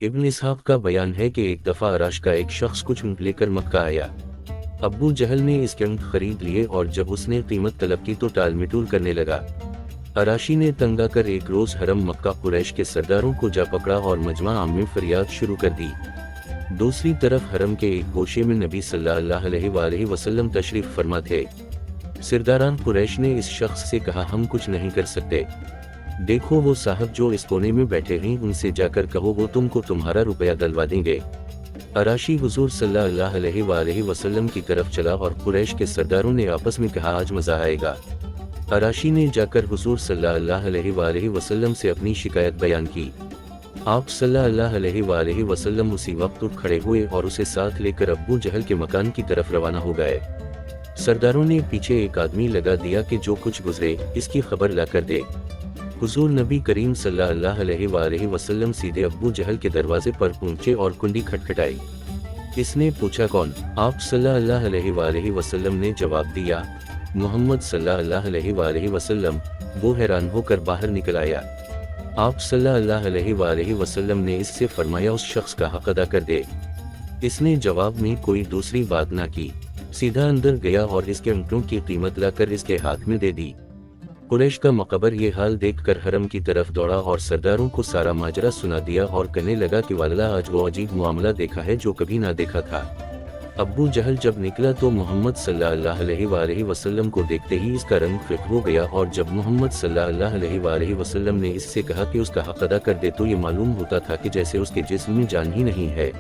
ابن اسحاق کا بیان ہے کہ ایک دفعہ عراش کا ایک شخص کچھ اونٹ لے کر مکہ آیا۔ ابو جہل نے اس کے اونٹ خرید لیے اور جب اس نے قیمت طلب کی تو ٹال مٹول کرنے لگا۔ عراشی نے تنگ آ کر ایک روز حرم مکہ قریش کے سرداروں کو جا پکڑا اور مجمع عام میں فریاد شروع کر دی۔ دوسری طرف حرم کے ایک گوشے میں نبی صلی اللہ علیہ وآلہ وسلم تشریف فرما تھے۔ سرداران قریش نے اس شخص سے کہا ہم کچھ نہیں کر سکتے، دیکھو وہ صاحب جو اس کونے میں بیٹھے ہیں ان سے جا کر کہو وہ تم کو تمہارا روپیہ دلوا دیں گے۔ عراشی حضور صلی اللہ علیہ وآلہ وسلم کی طرف چلا اور قریش کے سرداروں نے آپس میں کہا آج مزہ آئے گا۔ عراشی نے جا کر حضور صلی اللہ علیہ وآلہ وسلم سے اپنی شکایت بیان کی۔ آپ صلی اللہ علیہ وآلہ وسلم اسی وقت اٹھ کھڑے ہوئے اور اسے ساتھ لے کر ابو جہل کے مکان کی طرف روانہ ہو گئے۔ سرداروں نے پیچھے ایک آدمی لگا دیا کہ جو کچھ گزرے اس کی خبر لا کر دے۔ حضور نبی کریم صلی اللہ علیہ وآلہ وسلم سیدھے ابو جہل کے دروازے پر پہنچے اور کنڈی کھٹکھٹائی۔ اس نے پوچھا کون؟ آپ صلی اللہ علیہ وآلہ وسلم نے جواب دیا محمد صلی اللہ علیہ وآلہ وسلم۔ وہ حیران ہو کر باہر نکل آیا۔ آپ صلی اللہ علیہ وآلہ وسلم نے اس سے فرمایا اس شخص کا حق ادا کر دے۔ اس نے جواب میں کوئی دوسری بات نہ کی، سیدھا اندر گیا اور اس کے اونٹوں کی قیمت لا کر اس کے ہاتھ میں دے دی۔ قریش کا مقبر یہ حال دیکھ کر حرم کی طرف دوڑا اور سرداروں کو سارا ماجرا سنا دیا اور کہنے لگا کہ واللہ آج وہ عجیب معاملہ دیکھا ہے جو کبھی نہ دیکھا تھا۔ ابو جہل جب نکلا تو محمد صلی اللہ علیہ وآلہ وسلم کو دیکھتے ہی اس کا رنگ فیکٹ ہو گیا، اور جب محمد صلی اللہ علیہ وآلہ وسلم نے اس سے کہا کہ اس کا حق ادا کر دے تو یہ معلوم ہوتا تھا کہ جیسے اس کے جسم میں جان ہی نہیں ہے۔